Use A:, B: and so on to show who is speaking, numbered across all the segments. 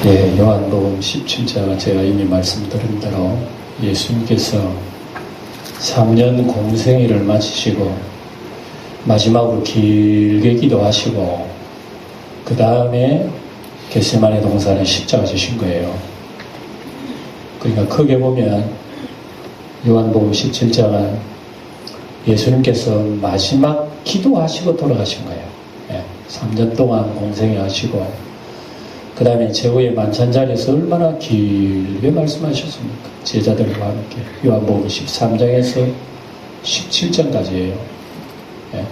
A: 예, 요한복음 17장 제가 이미 말씀드린 대로 예수님께서 3년 공생애를 마치시고 마지막으로 길게 기도하시고 그 다음에 겟세마네 동산에 십자가 지신 거예요. 그러니까 크게 보면 요한복음 17장은 예수님께서 마지막 기도하시고 돌아가신 거예요. 예, 3년 동안 공생애 하시고 그 다음에 최후의 만찬자리에서 얼마나 길게 말씀하셨습니까? 제자들과 함께 요한복음 13장에서 17장까지예요. 예.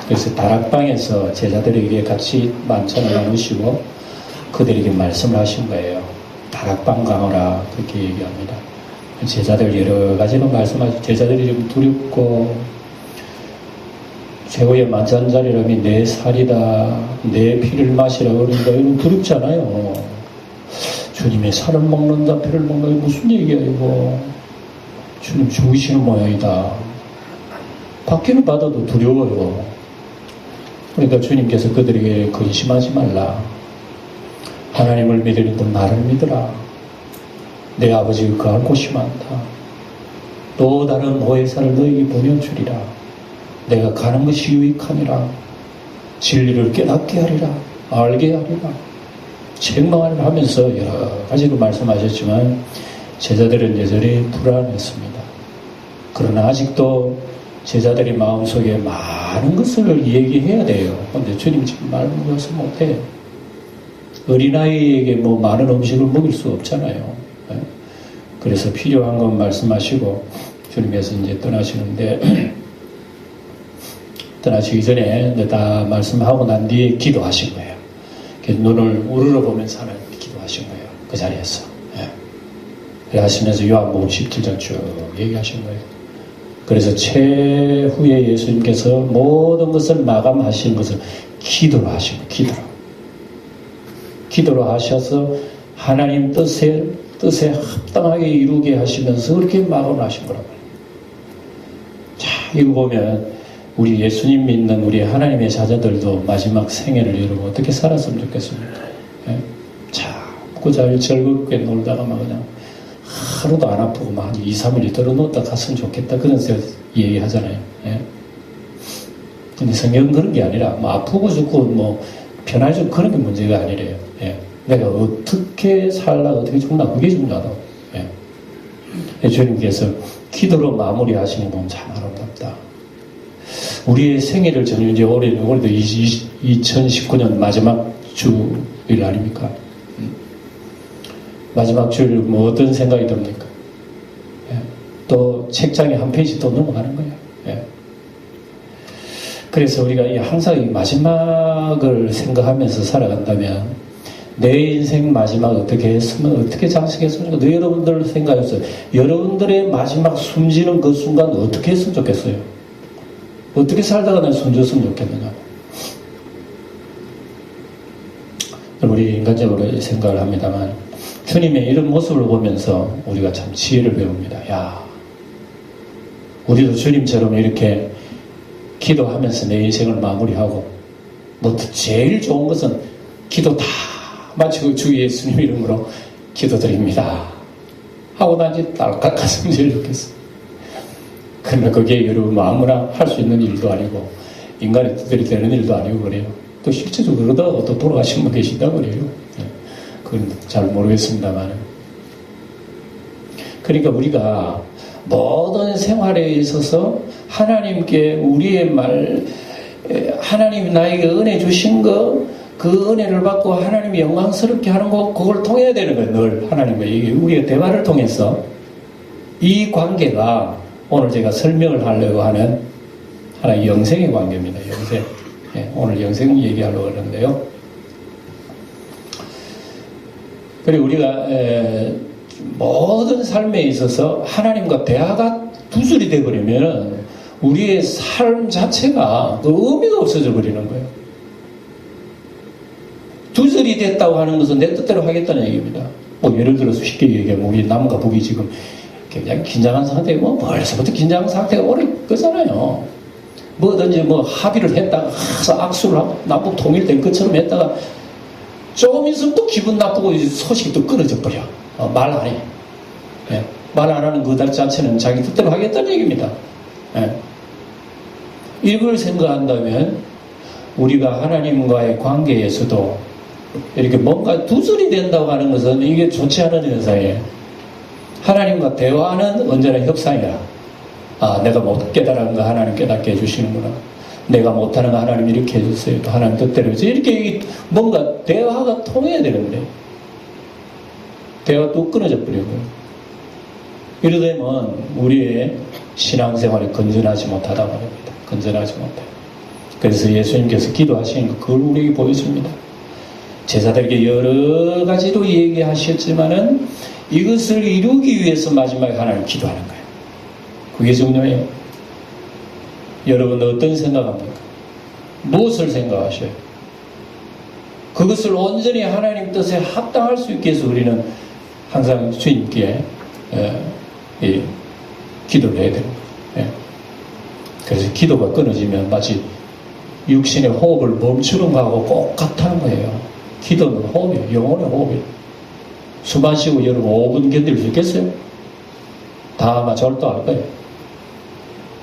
A: 그래서 다락방에서 제자들에게 같이 만찬을 나누시고 그들에게 말씀을 하신 거예요. 다락방 가오라 그렇게 얘기합니다. 제자들 여러 가지로 말씀하시고 제자들이 좀 두렵고 최후의 만찬자리라면 내 살이다, 내 피를 마시라 그러니까 이건 두렵잖아요. 주님의 살을 먹는다, 피를 먹는다, 이거 무슨 얘기야 이거. 주님 죽으시는 모양이다. 받기는 받아도 두려워요. 그러니까 주님께서 그들에게 근심하지 말라. 하나님을 믿으려던 나를 믿으라. 내 아버지가 거할 곳이 많다. 또 다른 보혜사를 너에게 보내주리라. 내가 가는 것이 유익하니라. 진리를 깨닫게 하리라. 알게 하리라. 책망하리라 하면서 여러 가지로 말씀하셨지만 제자들은 여전히 불안했습니다. 그러나 아직도 제자들의 마음속에 많은 것을 얘기해야 돼요. 근데 주님 지금 말을 못해. 어린아이에게 뭐 많은 음식을 먹일 수 없잖아요. 그래서 필요한 건 말씀하시고 주님께서 이제 떠나시는데 떠나시기 전에 다 말씀하고 난 뒤에 기도하신 거예요. 눈을 우러러 보면서 하나님께 기도하신 거예요. 그 자리에서. 예. 그래 하시면서 요한복음 17장 쭉 얘기하신 거예요. 그래서 최후에 예수님께서 모든 것을 마감하신 것을 기도로 하신 거예요. 기도로. 기도로 하셔서 하나님 뜻에 합당하게 이루게 하시면서 그렇게 마감하신 거란 말이에요. 자, 이거 보면 우리 예수님 믿는 우리 하나님의 자녀들도 마지막 생애를 여러분 어떻게 살았으면 좋겠습니까? 예? 참고 잘 즐겁게 놀다가 막 그냥 하루도 안 아프고 막 한 2, 3일 들어놓다 갔으면 좋겠다 그런 얘기하잖아요. 예? 근데 성경은 그런 게 아니라 뭐 아프고 죽고 뭐 편하고 그런 게 문제가 아니래요. 예? 내가 어떻게 살라 어떻게 죽나 그게 중요하다. 예? 주님께서 기도로 마무리하시는 건 참 아름답다. 우리의 생애를 저는 이제 올해도 2019년 마지막 주일 아닙니까? 마지막 주일 뭐 어떤 생각이 듭니까? 예. 또 책장에 한 페이지 또 넘어가는 거예요. 예. 그래서 우리가 항상 이 마지막을 생각하면서 살아간다면 내 인생 마지막 어떻게 했으면 어떻게 장식했으면 여러분들 생각했어요. 여러분들의 마지막 숨지는 그 순간 어떻게 했으면 좋겠어요? 어떻게 살다가 난 숨졌으면 좋겠느냐. 우리 인간적으로 생각을 합니다만 주님의 이런 모습을 보면서 우리가 참 지혜를 배웁니다. 야, 우리도 주님처럼 이렇게 기도하면서 내 인생을 마무리하고 뭐 제일 좋은 것은 기도 다 마치고 주 예수님 이름으로 기도드립니다 하고 난 이제 딸깍 갔으면 제일 좋겠어. 그러나 그게 여러분 아무나 할 수 있는 일도 아니고 인간의 뜻대로 되는 일도 아니고 그래요. 또 실제적으로 그러다가 또 돌아가신 분 계신다 그래요. 그건 잘 모르겠습니다만. 그러니까 우리가 모든 생활에 있어서 하나님께 우리의 하나님이 나에게 은혜 주신 그 은혜를 받고 하나님이 영광스럽게 하는 거 그걸 통해야 되는 거예요. 늘 하나님과 우리가 대화를 통해서 이 관계가 오늘 제가 설명을 하려고 하는 하나의 영생의 관계입니다. 영생. 예, 오늘 영생 얘기하려고 하는데요. 그리고 우리가 모든 삶에 있어서 하나님과 대화가 두절이 되어버리면 우리의 삶 자체가 그 의미가 없어져 버리는 거예요. 두절이 됐다고 하는 것은 내 뜻대로 하겠다는 얘기입니다. 뭐 예를 들어서 쉽게 얘기하면 우리 남과 북이 지금 굉장히 긴장한 상태고 벌써부터 긴장한 상태가 오래 끄잖아요. 뭐든지 뭐 합의를 했다가 악수를 하고 남북 통일된 것처럼 했다가 조금 있으면 또 기분 나쁘고 소식이 또 끊어져 버려. 말 안 해. 예. 말 안 하는 그 자체는 자기 뜻대로 하겠다는 얘기입니다. 예. 이걸 생각한다면 우리가 하나님과의 관계에서도 이렇게 뭔가 두절이 된다고 하는 것은 이게 좋지 않은 현상이에요. 하나님과 대화는 언제나 협상이라. 내가 못 깨달은 거 하나님 깨닫게 해주시는구나. 내가 못하는 거 하나님 이렇게 해주세요. 또 하나님 뜻대로 해주세요. 이렇게 뭔가 대화가 통해야 되는데 대화가 또 끊어져 버리고 이러되면 우리의 신앙생활이 건전하지 못하다 말입니다. 건전하지 못해. 그래서 예수님께서 기도하시는 거 그걸 우리에게 보여줍니다. 제자들에게 여러 가지로 얘기하셨지만은 이것을 이루기 위해서 마지막에 하나님 기도하는 거예요. 그게 중요해요. 여러분 어떤 생각합니까? 무엇을 생각하셔요? 그것을 온전히 하나님 뜻에 합당할 수 있게 해서 우리는 항상 주님께 기도를 해야 됩니다. 그래서 기도가 끊어지면 마치 육신의 호흡을 멈추는 거하고 똑같다는 거예요. 기도는 호흡이에요. 영혼의 호흡이에요. 숨 안 쉬고 여러분 5분 견딜 수 있겠어요? 다 아마 절도할 거예요.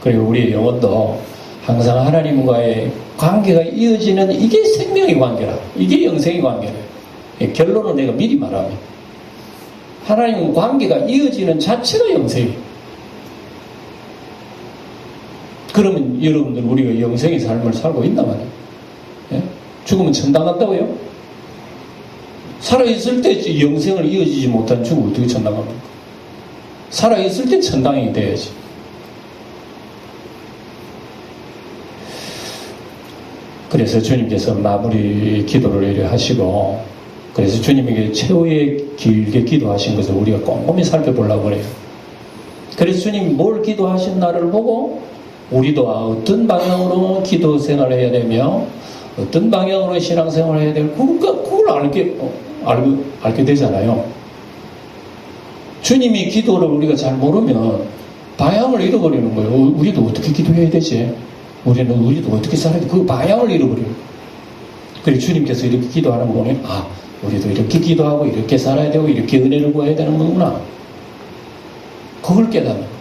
A: 그리고 우리의 영혼도 항상 하나님과의 관계가 이어지는 이게 생명의 관계라. 이게 영생의 관계라. 결론은 내가 미리 말하면 하나님과 관계가 이어지는 자체가 영생이에요. 그러면 여러분들 우리가 영생의 삶을 살고 있단 말이에요. 예? 죽으면 천당 간다고요? 살아있을 때 영생을 이어지지 못한 죽으면 어떻게 천당 갑니까? 살아있을 때 천당이 돼야지. 그래서 주님께서 마무리 기도를 이렇게 하시고 그래서 주님에게 최후의 길게 기도하신 것을 우리가 꼼꼼히 살펴보려고 그래요. 그래서 주님이 뭘 기도하셨나를 보고 우리도 어떤 방향으로 기도 생활을 해야 되며 어떤 방향으로 신앙생활을 해야 되고 그걸 알게 되잖아요. 주님이 기도를 우리가 잘 모르면 방향을 잃어버리는 거예요. 우리도 어떻게 기도해야 되지? 우리도 어떻게 살아야 돼? 그 방향을 잃어버려요. 그래서 주님께서 이렇게 기도하는 거 보면 우리도 이렇게 기도하고 이렇게 살아야 되고 이렇게 은혜를 구해야 되는 거구나. 그걸 깨닫는 거예요.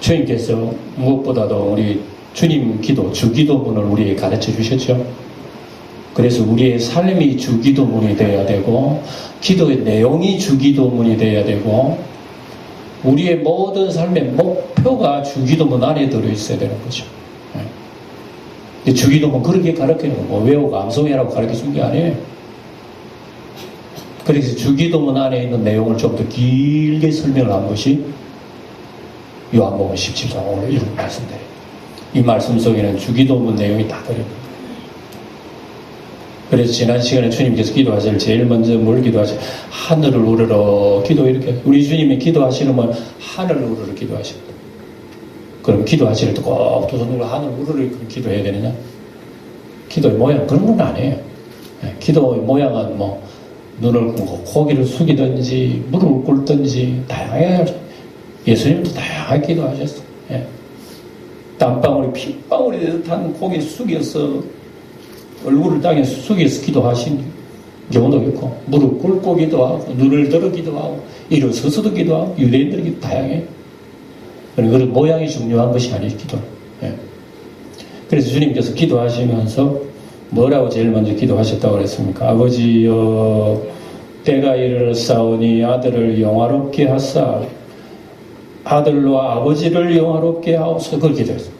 A: 주님께서 무엇보다도 우리 주님 기도, 주기도문을 우리에게 가르쳐 주셨죠. 그래서 우리의 삶이 주기도문이 되어야 되고 기도의 내용이 주기도문이 되어야 되고 우리의 모든 삶의 목표가 주기도문 안에 들어있어야 되는 거죠. 주기도문 그렇게 가르치는 거 외우고 암송해라고 가르쳐준 게 아니에요. 그래서 주기도문 안에 있는 내용을 좀 더 길게 설명을 한 것이 요한복음 17장 오늘 이런 말씀들이에요. 이 말씀 속에는 주기도문 내용이 다 들어있는 그래서 지난 시간에 주님께서 기도하실 제일 먼저 뭘 기도하실? 하늘을 우러러 기도 이렇게 우리 주님이 기도하시는 건 하늘을 우러러 기도하십니다. 그럼 기도하실 때 꼭 두 손으로 하늘 우러러 기도해야 되느냐? 기도의 모양 그런 건 아니에요. 기도의 모양은 뭐 눈을 감고 고개를 숙이든지 무릎을 꿇든지 다양해요. 예수님도 다양하게 기도하셨어요. 땀방울이 핏방울이 듯한 고개를 숙여서 얼굴을 땅에 숙여서 기도하신 경우도 있고 무릎 꿇고 기도하고 눈을 들어 기도하고 일어서서도 기도하고 유대인들이 다양해. 그런 모양이 중요한 것이 아니에요. 기도는. 그래서 주님께서 기도하시면서 뭐라고 제일 먼저 기도하셨다고 그랬습니까? 아버지여 때가 이르렀사오니 아들을 영화롭게 하사 아들로 아버지를 영화롭게 하옵소서. 그걸 기도했어요.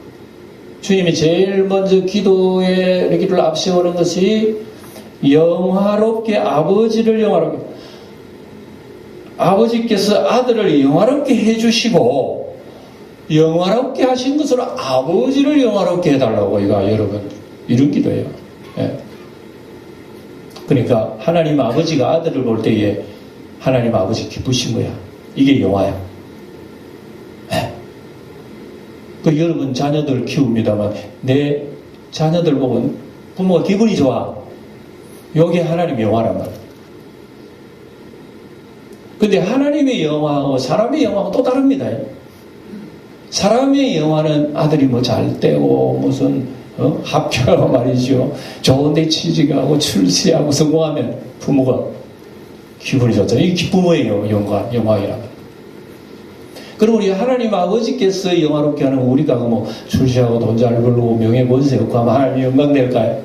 A: 주님이 제일 먼저 기도에 이렇게를 앞세우는 것이 영화롭게 아버지를 영화롭게 아버지께서 아들을 영화롭게 해주시고 영화롭게 하신 것으로 아버지를 영화롭게 해달라고 이거 여러분 이런 기도예요. 그러니까 하나님 아버지가 아들을 볼 때에 하나님 아버지 기쁘신 거야. 이게 영화야. 그 여러분 자녀들 키웁니다만 내 자녀들 보면 부모가 기분이 좋아. 이게 하나님의 영화란 말이야. 근데 하나님의 영화하고 사람의 영화하고 또 다릅니다. 사람의 영화는 아들이 뭐 잘 떼고 무슨 합격하고 말이죠. 좋은데 취직하고 출세하고 성공하면 부모가 기분이 좋잖아요. 이 부모의 영광이라면. 그럼 우리 하나님 아버지께서 영화롭게 하는 우리가 뭐 출세하고 돈 잘 벌고 명예 권세 없고 하면 하나님이 영광 될까요?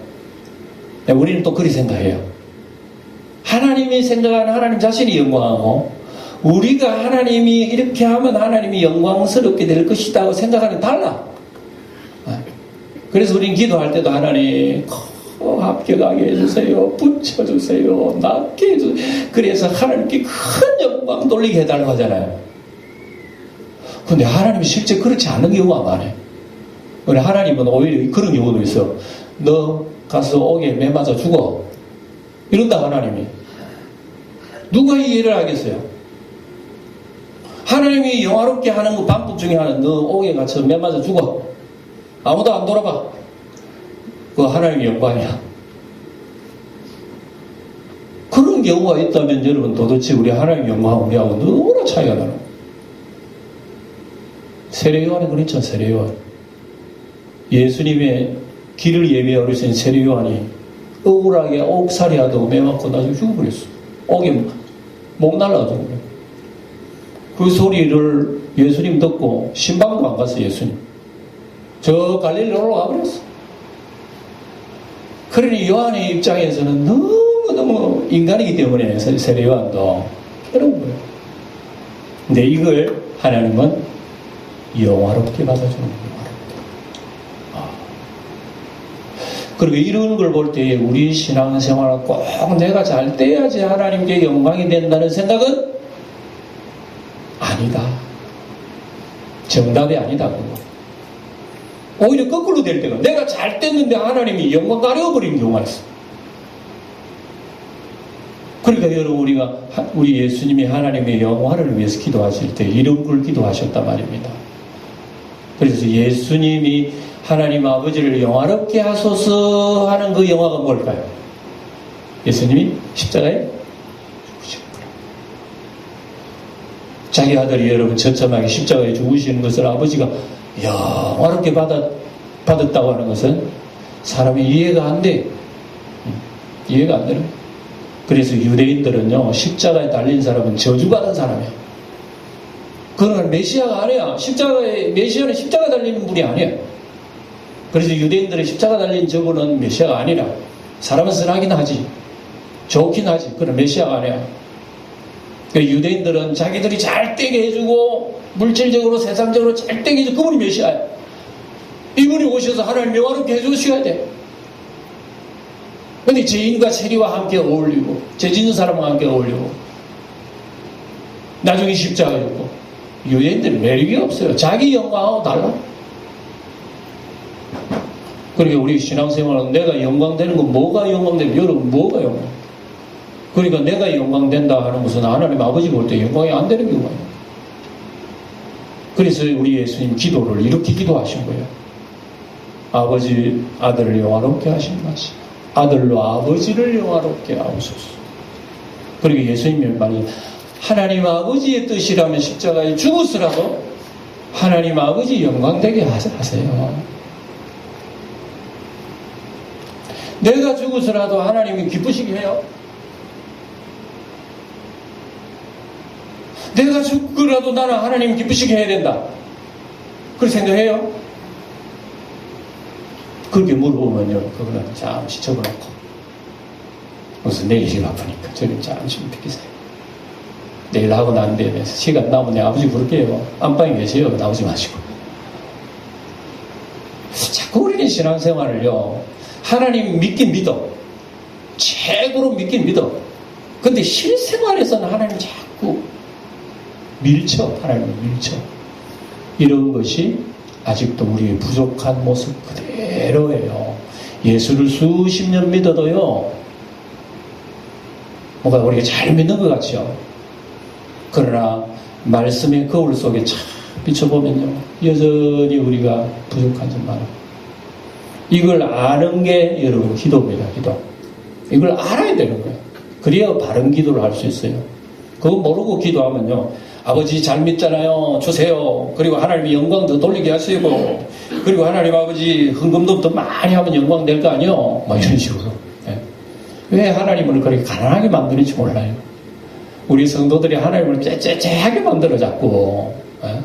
A: 우리는 또 그리 생각해요. 하나님이 생각하는 하나님 자신이 영광하고 우리가 하나님이 이렇게 하면 하나님이 영광스럽게 될 것이다 고 생각하는 달라. 그래서 우리는 기도할 때도 하나님 합격하게 해주세요. 붙여주세요. 낫게 해주세요. 그래서 하나님께 큰 영광 돌리게 해달라고 하잖아요. 근데 하나님이 실제 그렇지 않은 경우가 많아요. 하나님은 오히려 그런 경우도 있어. 너 가서 옥에 매 맞아 죽어. 이런다 하나님이. 누가 이해를 하겠어요? 하나님이 영화롭게 하는 그 방법 중에 하나는 너 옥에 갇혀 매 맞아 죽어. 아무도 안 돌아봐. 그거 하나님의 영광이야. 그런 경우가 있다면 여러분 도대체 우리 하나님의 영광하고 우리하고 너무나 차이가 나는 거예요. 세례요한이 그랬죠. 세례요한. 예수님의 길을 예비하러 오신 세례요한이 억울하게 옥살이 하다가 매 맞고 나중에 죽어버렸어. 옥에 목 날라가지고 그래. 그 소리를 예수님 듣고 신방도 안 갔어. 예수님 저 갈릴리로 올라가 버렸어. 그러니 요한의 입장에서는 너무너무 인간이기 때문에 세례요한도 괴로운 거예요. 근데 이걸 하나님은 영화롭게 받아주는 거예요. 그리고 이런 걸 볼 때 우리 신앙생활은 꼭 내가 잘 돼야지 하나님께 영광이 된다는 생각은 아니다. 정답이 아니다. 그거. 오히려 거꾸로 될 때가 내가 잘 됐는데 하나님이 영광 가려버리는 경우가 있어. 그러니까 여러분 우리 예수님이 하나님의 영화를 위해서 기도하실 때 이런 걸 기도하셨단 말입니다. 그래서 예수님이 하나님 아버지를 영화롭게 하소서 하는 그 영화가 뭘까요? 예수님이 십자가에 죽으신 거예요. 자기 아들이 여러분 처참하게 십자가에 죽으시는 것을 아버지가 영화롭게 받았다고 하는 것은 사람이 이해가 안 돼. 이해가 안 되는 거예요. 그래서 유대인들은요, 십자가에 달린 사람은 저주받은 사람이야. 그건 메시아가 아니야. 메시아는 십자가 달리는 분이 아니야. 그래서 유대인들은 십자가 달린 저분은 메시아가 아니라 사람은 선하긴 하지. 좋긴 하지. 그러나 메시아가 아니야. 유대인들은 자기들이 잘 되게 해주고 물질적으로 세상적으로 잘 되게 해주고 그분이 메시아야. 이분이 오셔서 하나님 명화롭게 해주셔야 돼. 근데 죄인과 세리와 함께 어울리고 죄 짓는 사람과 함께 어울리고 나중에 십자가에 죽고 유대인들은 매력이 없어요. 자기 영광하고 달라. 그러니까 우리 신앙생활은 내가 영광되는 건 뭐가 영광되면 여러분 뭐가 영광? 그러니까 내가 영광된다 하는 것은 하나님 아버지 볼 때 영광이 안 되는 경우가 있어요. 그래서 우리 예수님 기도를 이렇게 기도하신 거예요. 아버지 아들을 영화롭게 하신 것이 아들로 아버지를 영화롭게 하옵소서. 그리고 예수님의 말이 하나님 아버지의 뜻이라면 십자가에 죽었으라도 하나님 아버지 영광되게 하세요. 내가 죽어서라도 하나님이 기쁘시게 해요. 내가 죽더라도 나는 하나님 기쁘시게 해야 된다. 그렇게 생각해요? 그렇게 물어보면요, 그거는 잠시 접어놓고 무슨 내일 일 아프니까 저는 잠시 비키세요. 내일 하고 난 다음에 시간 나오면 내 아버지 부를게요. 안방에 계세요. 나오지 마시고. 자꾸 우리는 신앙생활을요, 하나님 믿긴 믿어. 최고로 믿긴 믿어. 근데 실생활에서는 하나님 자꾸 밀쳐. 하나님을 밀쳐. 이런 것이 아직도 우리의 부족한 모습 그대로예요. 예수를 수십 년 믿어도요, 뭔가 우리가 잘 믿는 것 같죠. 그러나 말씀의 거울 속에 참 비춰보면요, 여전히 우리가 부족한 점 많아요. 이걸 아는 게 여러분 기도입니다. 기도. 이걸 알아야 되는 거예요. 그래야 바른 기도를 할 수 있어요. 그거 모르고 기도하면요, 아버지 잘 믿잖아요. 주세요. 그리고 하나님이 영광 더 돌리게 하시고, 그리고 하나님 아버지 헌금도 더 많이 하면 영광 될 거 아니요? 막 이런 식으로. 예. 왜 하나님을 그렇게 가난하게 만드는지 몰라요. 우리 성도들이 하나님을 째째째하게 만들어 자꾸. 예.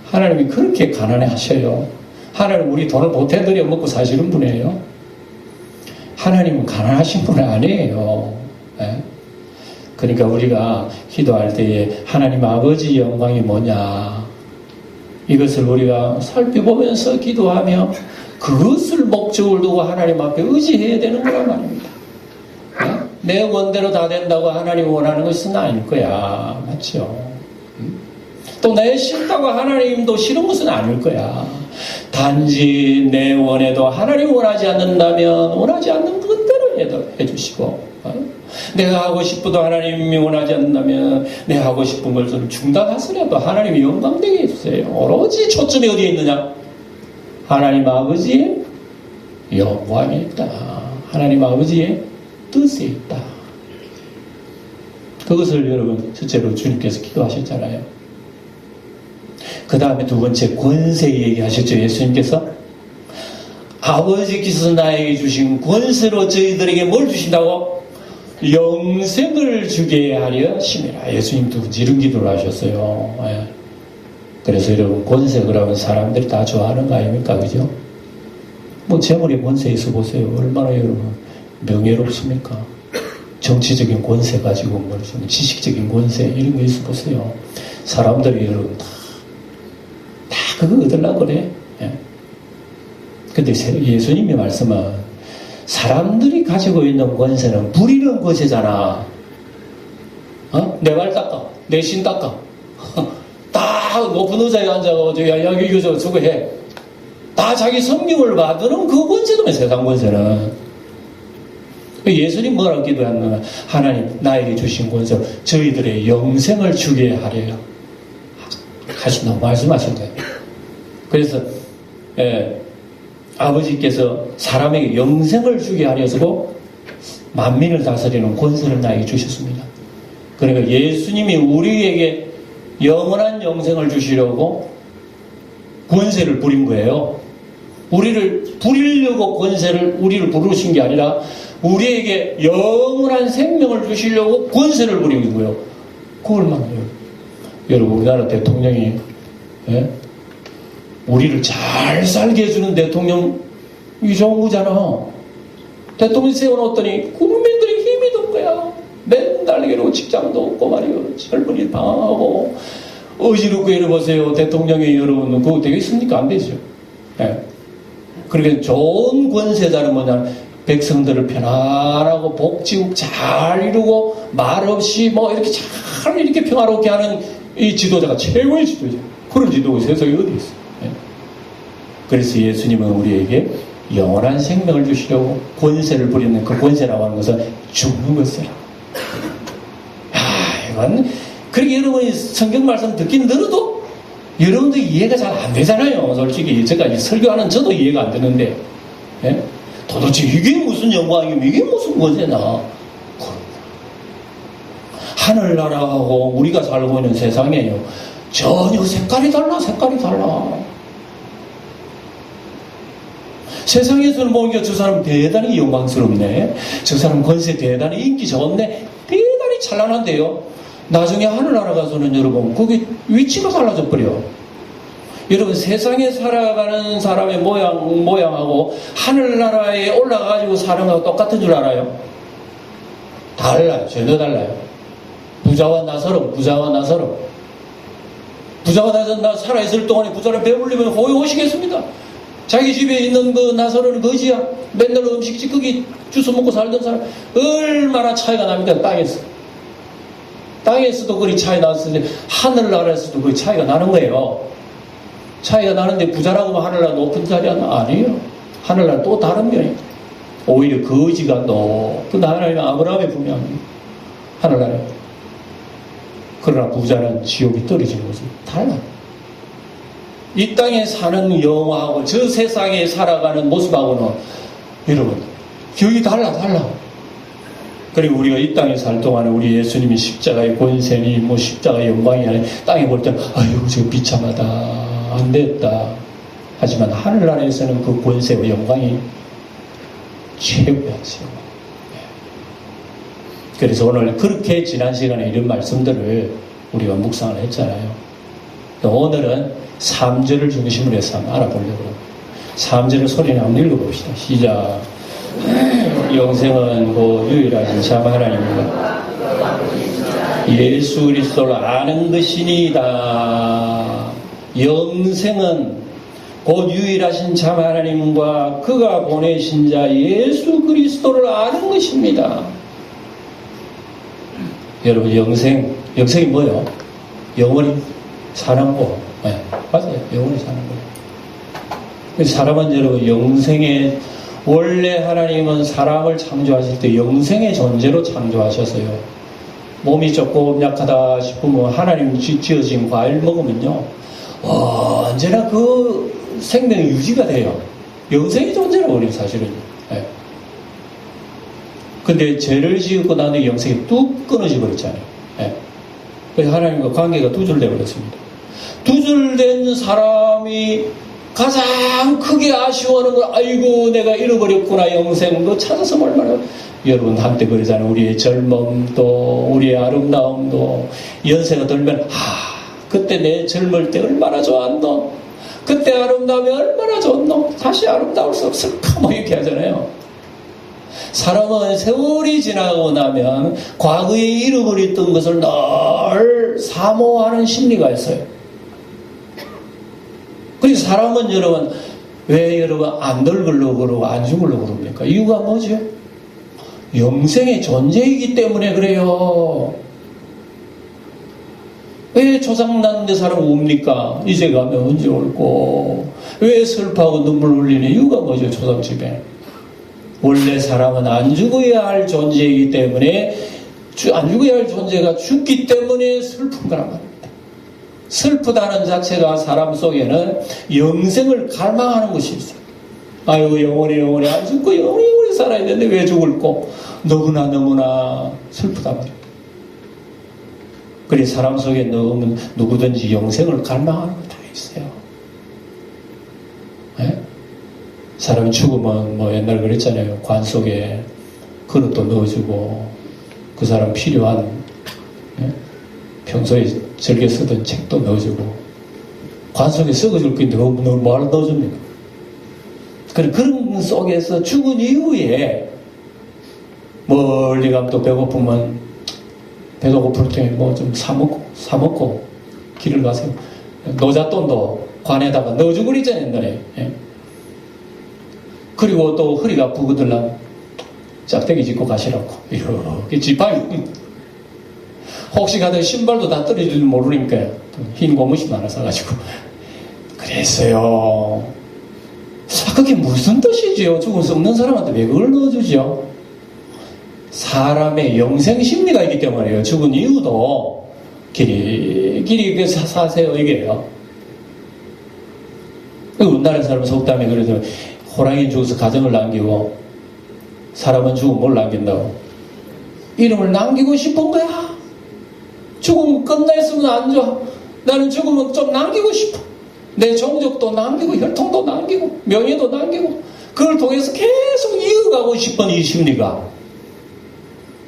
A: 하나님이 그렇게 가난해 하셔요. 하나님 우리 돈을 보태드려 먹고 사시는 분이에요. 하나님은 가난하신 분이 아니에요. 예. 그러니까 우리가 기도할 때에 하나님 아버지 영광이 뭐냐, 이것을 우리가 살펴보면서 기도하며 그것을 목적을 두고 하나님 앞에 의지해야 되는 거란 말입니다. 내 원대로 다 된다고 하나님이 원하는 것은 아닐 거야. 맞죠? 또 내 싫다고 하나님도 싫은 것은 아닐 거야. 단지 내 원에도 하나님 원하지 않는다면 원하지 않는 것대로 해주시고, 내가 하고 싶어도 하나님이 원하지 않는다면 내가 하고 싶은 걸 좀 중단하더라도 하나님이 영광되게 해주세요. 오로지 초점이 어디에 있느냐? 하나님 아버지의 영광에 있다. 하나님 아버지의 뜻에 있다. 그것을 여러분 실제로 주님께서 기도하셨잖아요. 그 다음에 두 번째 권세 얘기하셨죠. 예수님께서 아버지께서 나에게 주신 권세로 저희들에게 뭘 주신다고? 영생을 주게 하려 심이라. 예수님 두 번째 이런 기도를 하셨어요. 예. 그래서 여러분 권세 그러면 사람들이 다 좋아하는 거 아닙니까? 그죠? 뭐 재물의 권세 있어 보세요. 얼마나 여러분 명예롭습니까? 정치적인 권세 가지고 뭐 지식적인 권세 이런 거 있어 보세요. 사람들이 여러분 다 그거 얻으려고 그래. 예. 근데 예수님의 말씀은 사람들이 가지고 있는 권세는 부리는 권세잖아. 내 발 닦아. 내 신 닦아. 딱 높은 의자에 앉아가지고 야 이거 저거 해. 다 자기 성령을 받으는 그 권세도면 세상 권세는. 예수님 뭐라고 기도했느냐. 하나님 나에게 주신 권세로 저희들의 영생을 주게 하려요 하신다고 말씀하신 거예요. 그래서 아버지께서 사람에게 영생을 주게 하려고 만민을 다스리는 권세를 나에게 주셨습니다. 그러니까 예수님이 우리에게 영원한 영생을 주시려고 권세를 부린 거예요. 우리를 부리려고 권세를 우리를 부르신 게 아니라 우리에게 영원한 생명을 주시려고 권세를 부린 거예요. 그 얼마나 여러분 우리나라 대통령이 우리를 잘 살게 해주는 대통령 이정우잖아. 대통령 세워놓았더니 국민들이 힘이 든 거야. 맨날 이러고 직장도 없고 말이요. 젊은이 방황하고 어지럽고 이러보세요. 대통령이 여러분 그거 되겠습니까? 안 되죠. 네. 그러니까 좋은 권세자는 뭐냐, 백성들을 편안하고 복지국 잘 이루고 말없이 뭐 이렇게 잘 이렇게 평화롭게 하는 이 지도자가 최고의 지도자. 그런 지도가 세상에 어디 있어? 네. 그래서 예수님은 우리에게 영원한 생명을 주시려고 권세를 부리는 그 권세라고 하는 것은 죽는 것이라. 이건 그렇게 여러분이 성경 말씀 듣긴 들어도 여러분도 이해가 잘 안 되잖아요. 솔직히 제가 설교하는 저도 이해가 안 되는데, 예? 도대체 이게 무슨 영광이고 이게 무슨 권세나? 하늘나라하고 우리가 살고 있는 세상에요 전혀 색깔이 달라. 세상에서는 보니까 저 사람 대단히 영광스럽네, 저 사람 권세 대단히 인기 좋네, 대단히 찬란한데요, 나중에 하늘나라 가서는 여러분 그게 위치가 달라져 버려. 여러분 세상에 살아가는 사람의 모양하고 하늘나라에 올라가가지고 사는 거하고 똑같은 줄 알아요? 달라요. 전혀 달라요. 부자와 나서름. 나 살아있을 동안에 부자를 배불리면 호의호시겠습니다. 자기 집에 있는 그 나서름은 거지야. 맨날 음식집 거기 주워 먹고 살던 사람 얼마나 차이가 납니까? 땅에서도 그리 차이 났으니 하늘나라에서도 그리 차이가 나는 거예요. 차이가 나는데 부자라고 하면 하늘나라 높은 자리는 아니에요. 하늘나라 또 다른 면이에요. 오히려 거지가 높은 하나님은 아브라함의 분명합니다. 하늘나라에. 그러나 부자는 지옥이 떨어지는 것은 달라요. 이 땅에 사는 영화하고 저 세상에 살아가는 모습하고는 여러분 기억이 달라. 그리고 우리가 이 땅에 살 동안에 우리 예수님이 십자가의 권세니 뭐 십자가의 영광이 아니 땅에 볼 때는 아유 지금 비참하다 안 됐다. 하지만 하늘나라에서는 그 권세와 영광이 최고였어요. 그래서 오늘 그렇게 지난 시간에 이런 말씀들을 우리가 묵상을 했잖아요. 오늘은 3절을 중심으로 해서 한번 알아보려고 합니다. 3절을 소리내 한번 읽어봅시다. 시작. 영생은 곧 유일하신 참 하나님과 예수 그리스도를 아는 것이니이다. 영생은 곧 유일하신 참 하나님과 그가 보내신 자 예수 그리스도를 아는 것입니다. 여러분 영생이 뭐예요? 영원히 사는 거. 네, 맞아요. 영원히 사는 거예요. 사람은 여러분 영생에 원래 하나님은 사람을 창조하실 때 영생의 존재로 창조하셨어요. 몸이 조금 약하다 싶으면 하나님 지어진 과일 먹으면요 언제나 그 생명이 유지가 돼요. 영생의 존재라고 그래요 사실은. 네. 근데 죄를 지었고 나는 영생이 뚝 끊어져 버렸잖아요. 네. 그래서 하나님과 관계가 두절되어 버렸습니다. 두절된 사람이 가장 크게 아쉬워하는 걸 아이고 내가 잃어버렸구나 영생 그 찾아서 얼마나 여러분 한때 그러잖아요. 우리의 젊음도 우리의 아름다움도 연세가 들면 그때 내 젊을 때 얼마나 좋았노 그때 아름다움이 얼마나 좋노 다시 아름다울 수 없을까 뭐 이렇게 하잖아요. 사람은 세월이 지나고 나면 과거에 잃어버렸던 것을 늘 사모하는 심리가 있어요. 그래서 사람은 여러분 왜 여러분 안 늙으려고 그러고 안 죽으려고 그럽니까? 이유가 뭐죠? 영생의 존재이기 때문에 그래요. 왜 조상났는데 사람 웁니까? 이제 가면 언제 올고 왜 슬퍼하고 눈물 흘리는 이유가 뭐죠? 조상집에 원래 사람은 안 죽어야 할 존재이기 때문에 안 죽어야 할 존재가 죽기 때문에 슬픈 거란 말입니다. 슬프다는 자체가 사람 속에는 영생을 갈망하는 것이 있어요. 아유 영원히 안 죽고 영원히 살아야 되는데 왜 죽을꼬 너무나 슬프단 말입니다. 그래서 사람 속에 넣으면 누구든지 영생을 갈망하는 거 다 있어요. 네? 사람이 죽으면 뭐 옛날에 그랬잖아요. 관 속에 그릇도 넣어주고 그 사람 필요한 평소에 즐겨 쓰던 책도 넣어주고 관 속에 썩어질 게 뭐하러 넣어줍니까? 그런 속에서 죽은 이후에 멀리 가면 또 배고프면 배도 고플 때 뭐 좀 사먹고 길을 가세요. 노잣돈도 관에다가 넣어주고 그랬잖아요 옛날에. 예? 그리고 또 허리가 아프거든 짝대기 짚고 가시라고 이렇게 지팡이 혹시 가다가 신발도 다 떨어질지 모르니까 흰 고무신 하나 사가지고 그랬어요. 그게 무슨 뜻이지요? 죽을 수 없는 사람한테 왜 그걸 넣어주죠? 사람의 영생 심리가 있기 때문에요. 죽은 이유도 길이 사세요 이게요. 우리나라 사람은 속담에 그래서 호랑이 죽어서 가정을 남기고 사람은 죽으면 뭘 남긴다고? 이름을 남기고 싶은 거야. 죽으면 끝났으면 안 좋아. 나는 죽으면 좀 남기고 싶어. 내 종족도 남기고 혈통도 남기고 명예도 남기고 그걸 통해서 계속 이어가고 싶은 이 심리가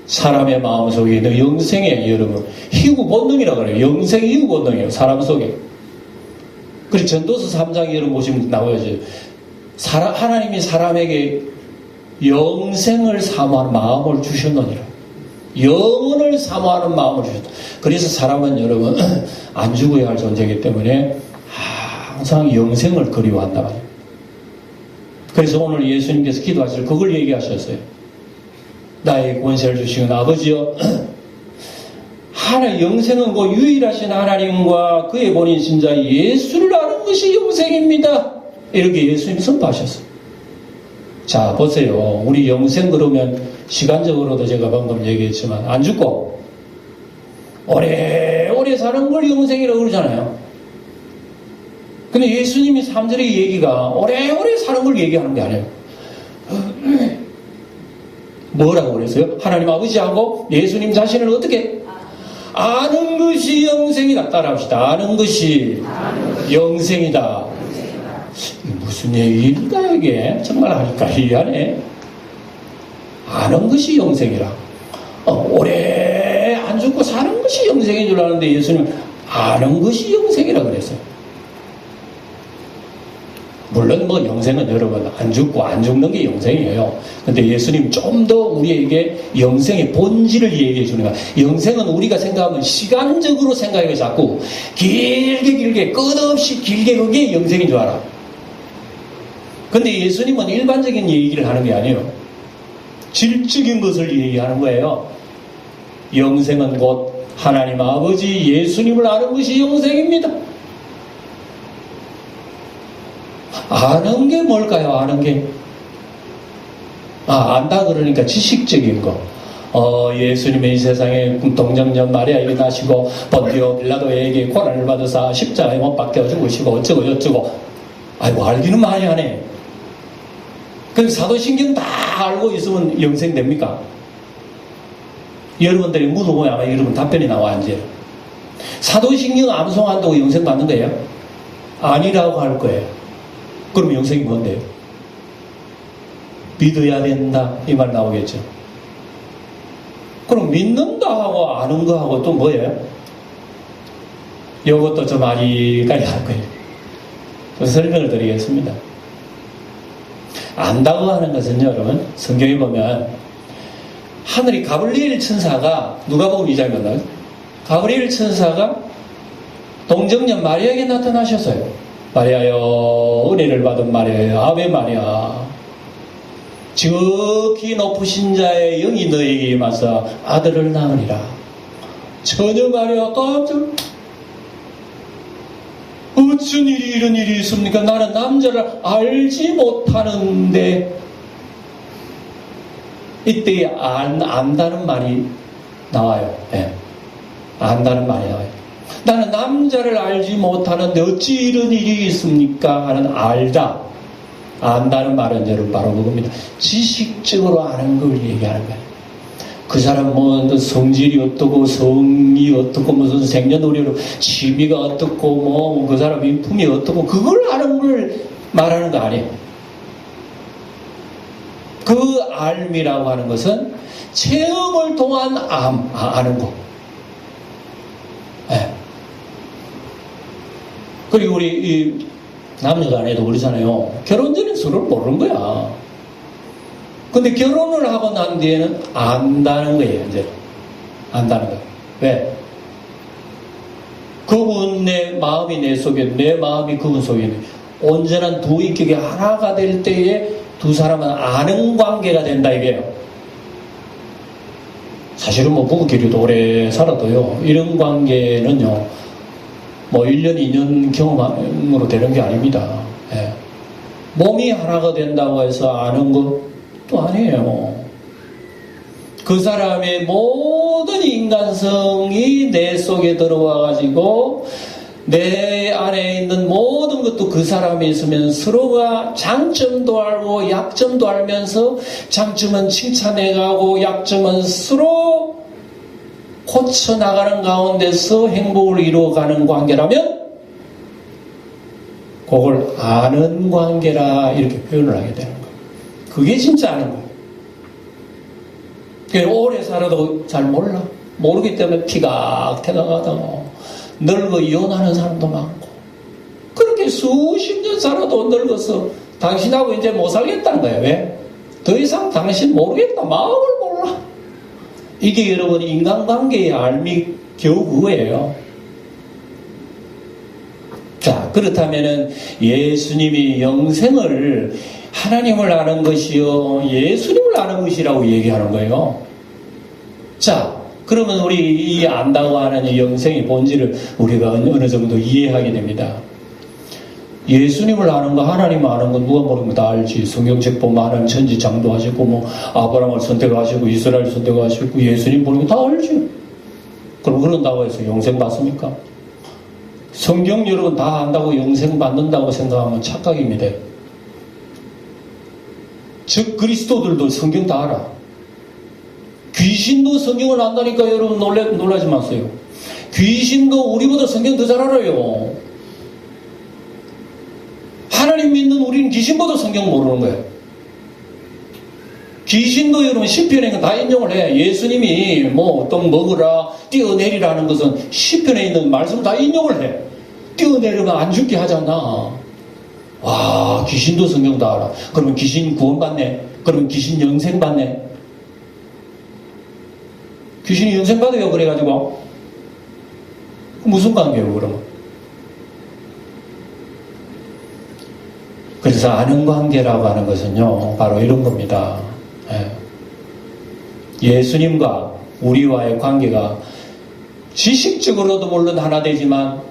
A: 사람의 마음속에 있는 영생의 여러분 희구 본능이라고 그래요. 영생 희구 본능이에요. 사람 속에. 그리고 전도서 3장 여러분 보시면 나와야죠. 하나님이 사람에게 영생을 사모하는 마음을 주셨느니라. 영혼을 사모하는 마음을 주셨다. 그래서 사람은 여러분 안 죽어야 할 존재이기 때문에 항상 영생을 그리워한다 말이에요. 그래서 오늘 예수님께서 기도하실 그걸 얘기하셨어요. 나의 권세를 주시는 아버지여 영생은 그 유일하신 하나님과 그의 보내신 자 예수를 아는 것이 영생입니다. 이렇게 예수님이 선포하셨어요. 자 보세요. 우리 영생 그러면 시간적으로도 제가 방금 얘기했지만 안 죽고 오래오래 사는 걸 영생이라고 그러잖아요. 근데 예수님이 3절의 얘기가 오래오래 사는 걸 얘기하는 게 아니에요. 뭐라고 그랬어요? 하나님 아버지하고 예수님 자신을 어떻게? 아는 것이 영생이다. 따라합시다. 아는 것이 영생이다. 무슨 얘기일까요, 이게? 정말 하니까 이해하네. 아는 것이 영생이라. 오래 안 죽고 사는 것이 영생인 줄 아는데 예수님은 아는 것이 영생이라 그랬어요. 물론 뭐 영생은 여러분 안 죽고 안 죽는 게 영생이에요. 근데 예수님 좀 더 우리에게 영생의 본질을 얘기해 주는 거야. 영생은 우리가 생각하면 시간적으로 생각해 자꾸 길게 끝없이 길게 그게 영생인 줄 알아. 근데 예수님은 일반적인 얘기를 하는 게 아니에요. 질적인 것을 얘기하는 거예요. 영생은 곧 하나님 아버지 예수님을 아는 것이 영생입니다. 아는 게 뭘까요? 아는 게 안다 그러니까 지식적인 거. 예수님의 이 세상에 동정녀 마리아에게 나시고 본디오 빌라도에게 고난을 받으사 십자가에 못 박혀 죽으시고 어쩌고 저쩌고. 아이고 알기는 많이 하네. 그럼 사도신경 다 알고 있으면 영생 됩니까? 여러분들이 물어보면 아마 여러분 답변이 나와 이제. 사도신경 암송한다고 영생 받는 거예요? 아니라고 할 거예요. 그럼 영생이 뭔데요? 믿어야 된다 이 말 나오겠죠. 그럼 믿는다 하고 아는 거 하고 또 뭐예요? 이것도 좀 아리까리 할 거예요. 그래서 설명을 드리겠습니다. 안다고 하는 것은 여러분 성경에 보면 하늘이 가브리엘 천사가 누가복음 2장 만나요. 가브리엘 천사가 동정녀 마리아에게 나타나셨어요. 마리아여 은혜를 받은 마리아여 아베 마리아 지극히 높으신 자의 영이 너에게 임하사 아들을 낳으리라. 처녀 마리아 깜짝 어쩐 일이 이런 일이 있습니까? 나는 남자를 알지 못하는데. 이때 안다는 말이 나와요. 네. 안다는 말이 나와요. 나는 남자를 알지 못하는데 어찌 이런 일이 있습니까? 하는 알다. 안다는 말은 여러분 바로 그겁니다. 지식적으로 아는 걸 얘기하는 거예요. 그 사람 뭐 성질이 어떻고 성이 어떻고 무슨 생년월일로 취미가 어떻고 뭐 그 사람 인품이 어떻고 그걸 아는 걸 말하는 거 아니에요. 그 알미라고 하는 것은 체험을 통한 아는 거. 네. 그리고 우리 이 남녀간에도 그러잖아요. 결혼 전에 서로를 모르는 거야. 근데 결혼을 하고 난 뒤에는 안다는 거예요, 이제. 안다는 거예요. 왜? 그분 내 마음이 내 속에, 내 마음이 그분 속에 있는 온전한 두 인격이 하나가 될 때에 두 사람은 아는 관계가 된다, 이게요. 사실은 뭐 부부끼리도 오래 살아도요, 이런 관계는요, 뭐 1년, 2년 경험으로 되는 게 아닙니다. 예. 몸이 하나가 된다고 해서 아는 것도 아니에요. 그 사람의 모든 인간성이 내 속에 들어와가지고 내 안에 있는 모든 것도 그 사람이 있으면 서로가 장점도 알고 약점도 알면서 장점은 칭찬해가고 약점은 서로 고쳐나가는 가운데서 행복을 이루어가는 관계라면 그걸 아는 관계라 이렇게 표현을 하게 되는 거예요. 그게 진짜 아는 거예요. 오래 살아도 잘 몰라. 모르기 때문에 티각태각하다가 늙어 이혼하는 사람도 많고 그렇게 수십 년 살아도 늙어서 당신하고 이제 못 살겠다는 거예요. 왜? 더 이상 당신 모르겠다. 마음을 몰라. 이게 여러분 인간관계의 알미 겨우 그거예요. 자, 그렇다면은 예수님이 영생을 하나님을 아는 것이요 예수님을 아는 것이라고 얘기하는 거예요. 자, 그러면 우리 이 안다고 하는 이 영생의 본질을 우리가 어느 정도 이해하게 됩니다. 예수님을 아는 거, 하나님을 아는 건 누가 모르면 다 알지. 성경책 보면 하나님 천지 창조하시고 뭐 아브라함을 선택하시고 이스라엘을 선택하시고 예수님 보는 거 다 알지. 그럼 그런다고 해서 영생 받습니까? 성경 여러분 다 안다고 영생 받는다고 생각하면 착각입니다. 즉 그리스도들도 성경 다 알아. 귀신도 성경을 안다니까 여러분 놀라지 마세요. 귀신도 우리보다 성경 더 잘 알아요. 하나님 믿는 우리는 귀신보다 성경 모르는 거예요. 귀신도 여러분 시편에 다 인용을 해. 예수님이 뭐 어떤 먹으라 뛰어내리라는 것은 시편에 있는 말씀을 다 인용을 해. 뛰어내리면 안 죽게 하잖아. 와, 귀신도 성경 다 알아. 그러면 귀신 구원받네. 그러면 귀신 영생 받네. 귀신이 영생 받아요. 그래가지고 무슨 관계예요 그러면? 그래서 아는 관계라고 하는 것은요 바로 이런 겁니다. 예수님과 우리와의 관계가 지식적으로도 물론 하나 되지만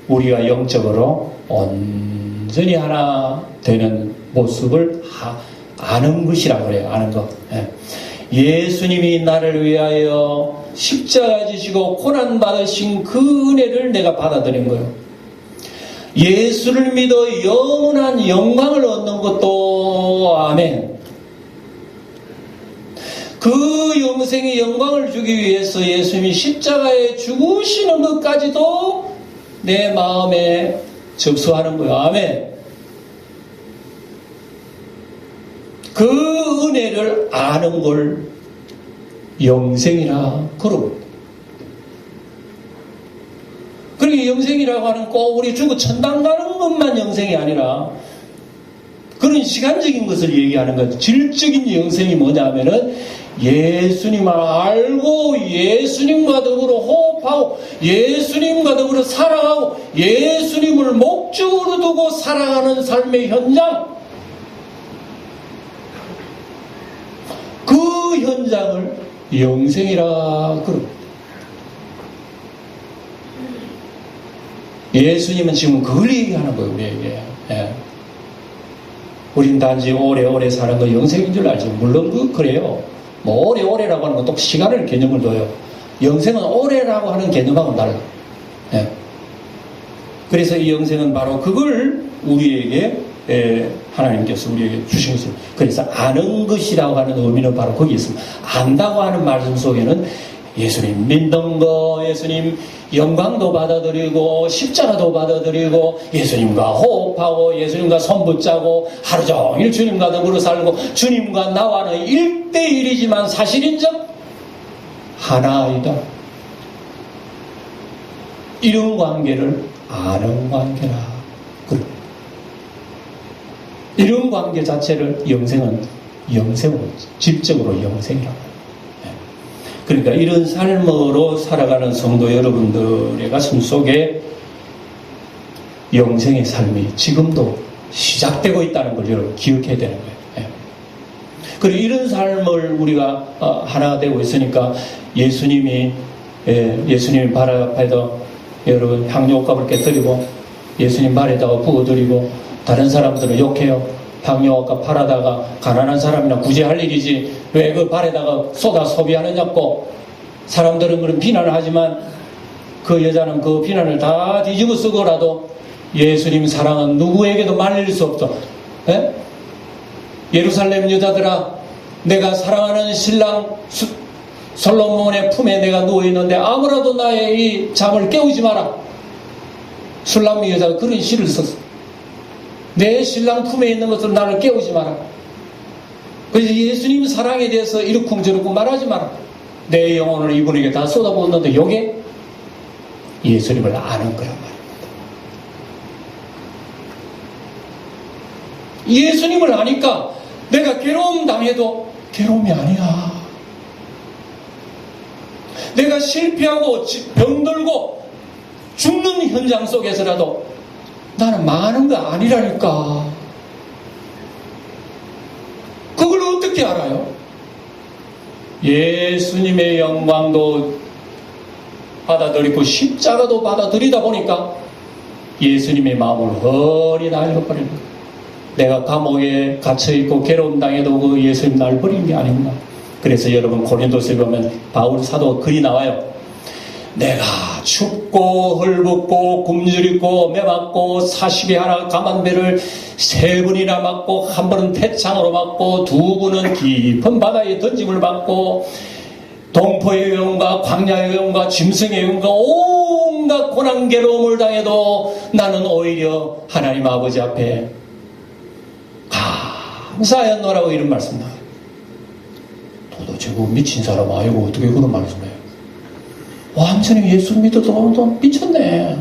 A: 우리가 영적으로 온전히 하나 되는 모습을 아는 것이라고 그래요. 아는 것. 예수님이 나를 위하여 십자가 지시고 고난 받으신 그 은혜를 내가 받아들인 거예요. 예수를 믿어 영원한 영광을 얻는 것도 아멘. 그 영생의 영광을 주기 위해서 예수님이 십자가에 죽으시는 것까지도 내 마음에 접수하는 거예요. 아멘. 그 은혜를 아는 걸 영생이라 그러고. 그러니까 영생이라고 하는 꼭 우리 죽어 천당 가는 것만 영생이 아니라 그런 시간적인 것을 얘기하는 것. 질적인 영생이 뭐냐면은 예수님을 알고 예수님과 더불어 호흡하고 예수님과 더불어 살아가고 예수님을 목적으로 두고 살아가는 삶의 현장. 그 현장을 영생이라 그럽니다. 예수님은 지금 그걸 얘기하는 거예요, 우리에게. 우린 단지 오래오래 사는 거 영생인 줄 알죠. 물론 그래요. 뭐 오래오래라고 하는 건 또 시간을 개념을 둬요. 영생은 오래라고 하는 개념하고는 달라. 그래서 이 영생은 바로 그걸 우리에게 하나님께서 우리에게 주신 것을. 그래서 아는 것이라고 하는 의미는 바로 거기 있습니다. 안다고 하는 말씀 속에는 예수님 믿는 거, 예수님 영광도 받아들이고 십자가도 받아들이고 예수님과 호흡하고 예수님과 손 붙잡고 하루 종일 주님과 더불어 살고 주님과 나와는 1대1이지만 사실인적 하나이다. 이런 관계를 아는 관계라. 이런 관계 자체를 영생으로 질적으로 영생이라고. 그러니까 이런 삶으로 살아가는 성도 여러분들의 가슴 속에 영생의 삶이 지금도 시작되고 있다는 걸 여러분 기억해야 되는 거예요. 그리고 이런 삶을 우리가 하나 되고 있으니까 예수님이 발 앞에다 여러분 향료값을 깨뜨리고 예수님 발에다가 부어드리고 다른 사람들은 욕해요. 향료값 팔아다가 가난한 사람이나 구제할 일이지 왜 그 발에다가 쏟아 소비하느냐고. 사람들은 그런 비난을 하지만 그 여자는 그 비난을 다 뒤집어 쓰고라도 예수님 사랑은 누구에게도 말릴 수 없어. 예루살렘 여자들아, 내가 사랑하는 신랑 솔로몬의 품에 내가 누워있는데 아무라도 나의 이 잠을 깨우지 마라. 술람미 여자가 그런 시를 썼어. 내 신랑 품에 있는 것을 나를 깨우지 마라. 그래서 예수님 사랑에 대해서 이러쿵저러쿵 말하지 마라. 내 영혼을 이분에게 다 쏟아부었는데 요게 예수님을 아는 거란 말입니다. 예수님을 아니까 내가 괴로움 당해도 괴로움이 아니야. 내가 실패하고 병들고 죽는 현장 속에서라도 나는 망하는 거 아니라니까. 그걸 어떻게 알아요? 예수님의 영광도 받아들이고 십자가도 받아들이다 보니까 예수님의 마음을 헐이 날려버립니다. 내가 감옥에 갇혀있고 괴로움 당해도 그 예수님 날 버린 게 아닙니다. 그래서 여러분 고린도서에 보면 바울 사도 글이 나와요. 내가 춥고 헐벗고 굶주렸고 매맞고 40에 하나 가만배를 3번이나 맞고 한 번은 태창으로 맞고 2번은 깊은 바다에 던짐을 받고 동포의 영과 광야의 영과 짐승의 영과 온갖 고난 괴로움을 당해도 나는 오히려 하나님 아버지 앞에 감사하였노라고 이런 말씀 나와요. 도대체 그 미친 사람 아니고 어떻게 그런 말씀해요? 완전히 예수 믿어도 미쳤네.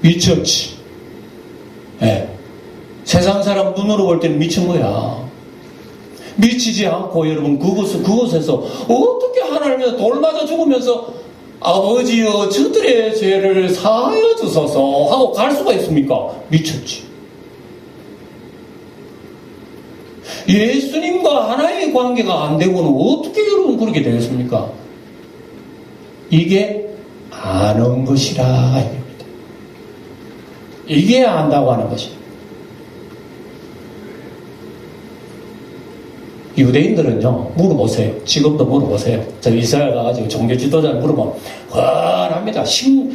A: 미쳤지. 예. 세상 사람 눈으로 볼 때는 미친 거야. 미치지 않고 여러분 그곳에서 어떻게 하나님의 돌 맞아 죽으면서 아버지여 저들의 죄를 사하여 주소서 하고 갈 수가 있습니까? 미쳤지. 예수님과 하나의 관계가 안 되고는 어떻게 여러분 그렇게 되겠습니까? 이게 아는 것이라 이겁니다. 이게 안다고 하는 것이. 유대인들은요, 물어보세요. 지금도 물어보세요. 저 이스라엘 가가지고 종교 지도자를 물어보면 훤합니다.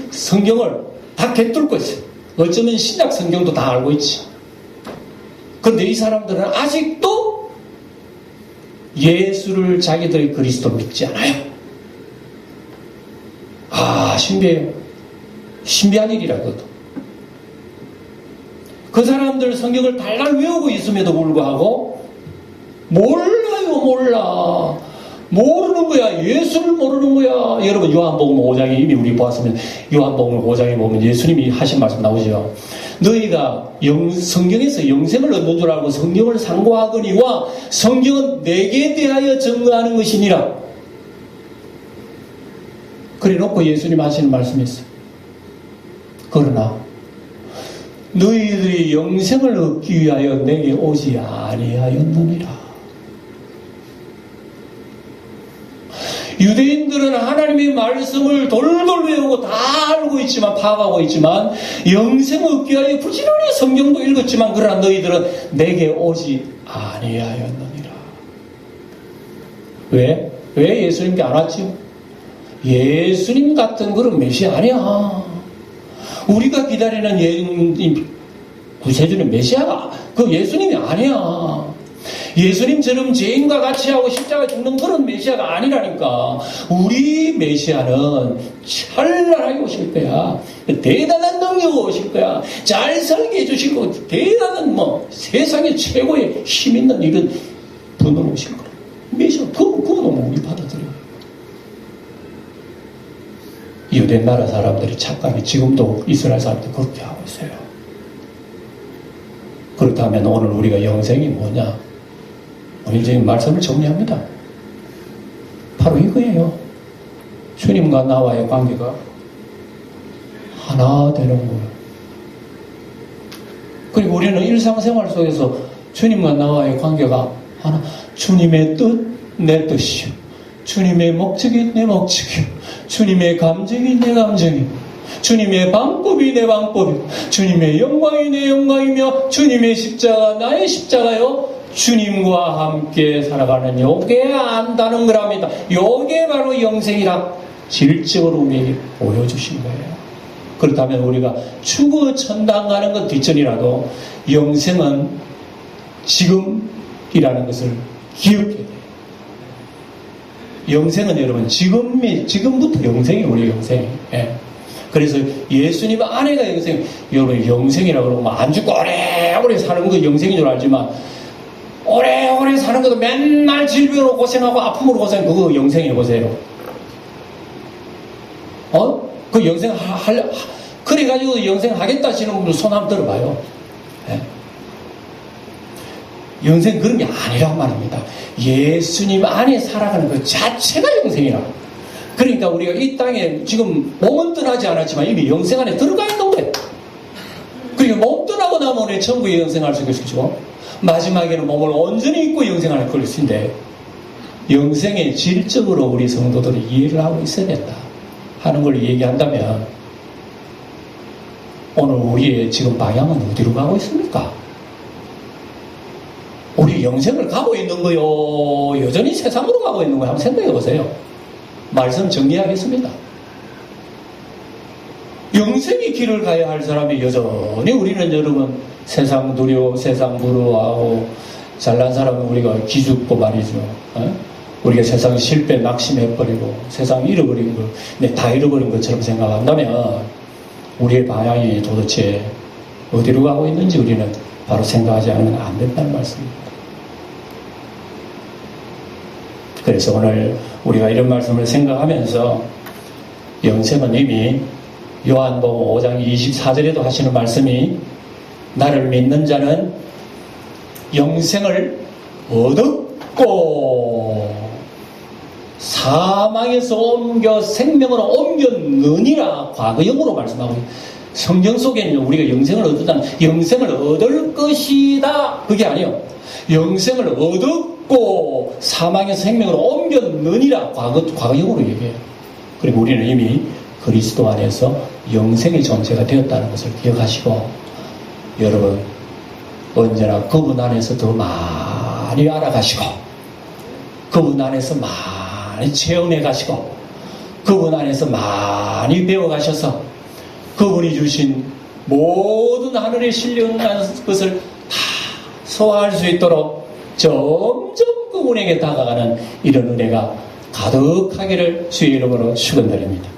A: 성경을 다 개뚫고 있어요. 어쩌면 신약 성경도 다 알고 있지. 그런데 이 사람들은 아직도 예수를 자기들의 그리스도 믿지 않아요. 신비해요. 신비한 일이라 그것도. 그 사람들 성경을 달달 외우고 있음에도 불구하고 몰라. 모르는 거야. 예수를 모르는 거야. 여러분 요한복음 5장에 이미 우리 보았으면 요한복음 5장에 보면 예수님이 하신 말씀 나오죠. 너희가 성경에서 영생을 얻는 줄 알고 성경을 상고하거니와 성경은 내게 대하여 증거하는 것이니라. 그래 놓고 예수님 하시는 말씀이 있어요. 그러나 너희들이 영생을 얻기 위하여 내게 오지 아니하였느니라. 유대인들은 하나님의 말씀을 돌돌 외우고 다 알고 있지만 파악하고 있지만 영생을 얻기 위하여 부지런히 성경도 읽었지만 그러나 너희들은 내게 오지 아니하였느니라. 왜? 왜 예수님께 안 왔지요? 예수님 같은 그런 메시아 아니야. 우리가 기다리는 구세주는 메시아가 그 예수님이 아니야. 예수님처럼 죄인과 같이 하고 십자가에 죽는 그런 메시아가 아니라니까. 우리 메시아는 찬란하게 오실 거야. 대단한 능력으로 오실 거야. 잘 살게 해주시고 대단한 세상에 최고의 힘 있는 이런 분으로 오실 거야. 메시아 그거 너무 우리 받아들여요. 유대 나라 사람들이 착각이 지금도 이스라엘 사람들이 그렇게 하고 있어요. 그렇다면 오늘 우리가 영생이 뭐냐? 오늘 지금 말씀을 정리합니다. 바로 이거예요. 주님과 나와의 관계가 하나 되는 거예요. 그리고 우리는 일상생활 속에서 주님과 나와의 관계가 하나, 주님의 뜻, 내 뜻이요. 주님의 목적이 내 목적이요. 주님의 감정이 내 감정이요. 주님의 방법이 내 방법이요. 주님의 영광이 내 영광이며 주님의 십자가 나의 십자가요. 주님과 함께 살아가는 요게 안다는 거랍니다. 요게 바로 영생이라 질적으로 우리에게 보여주신 거예요. 그렇다면 우리가 죽어 천당 가는 건 뒷전이라도 영생은 지금이라는 것을 기억해야 돼요. 영생은 여러분 지금부터 영생이 우리 영생이에요. 예. 그래서 예수님 안에가 영생. 여러분 영생이라고 그러면 안 죽고 오래오래 사는 거 영생인 줄 알지만 오래오래 사는 것도 맨날 질병으로 고생하고 아픔으로 고생, 그거 영생해 보세요. 그 영생 그래가지고 영생 하겠다 하시는 분들 손 한번 들어봐요. 네. 영생 그런 게 아니란 말입니다. 예수님 안에 살아가는 그 자체가 영생이라. 그러니까 우리가 이 땅에 지금 몸은 떠나지 않았지만 이미 영생 안에 들어가 있는 거예요. 그러니까 몸 떠나고 나면 우리 천국에 영생할 수 있겠죠. 마지막에는 몸을 온전히 입고 영생할 것인데 영생의 질적으로 우리 성도들이 이해를 하고 있어야 된다 하는 걸 얘기한다면 오늘 우리의 지금 방향은 어디로 가고 있습니까? 우리 영생을 가고 있는 거요? 여전히 세상으로 가고 있는 거요? 한번 생각해 보세요. 말씀 정리하겠습니다. 영생의 길을 가야 할 사람이 여전히 우리는 여러분 세상 두려워, 세상 부러워하고 잘난 사람은 우리가 기죽고 말이죠. 우리가 세상 실패 낙심해버리고 세상 잃어버린 거, 다 잃어버린 것처럼 생각한다면 우리의 방향이 도대체 어디로 가고 있는지 우리는 바로 생각하지 않으면 안 된다는 말씀입니다. 그래서 오늘 우리가 이런 말씀을 생각하면서 영생은 이미 요한복음 5장 24절에도 하시는 말씀이 나를 믿는 자는 영생을 얻었고 사망에서 옮겨 생명으로 옮겼느니라 과거형으로 말씀하고 성경 속에는 우리가 영생을 얻었다는 영생을 얻을 것이다 그게 아니에요. 영생을 얻었고 사망에서 생명으로 옮겼느니라 과거형으로 얘기해요. 그리고 우리는 이미 그리스도 안에서 영생의 존재가 되었다는 것을 기억하시고 여러분 언제나 그분 안에서 더 많이 알아가시고 그분 안에서 많이 체험해 가시고 그분 안에서 많이 배워가셔서 그분이 주신 모든 하늘에 실려온 것을 다 소화할 수 있도록 점점 그분에게 다가가는 이런 은혜가 가득하기를 주의 이름으로 축원드립니다.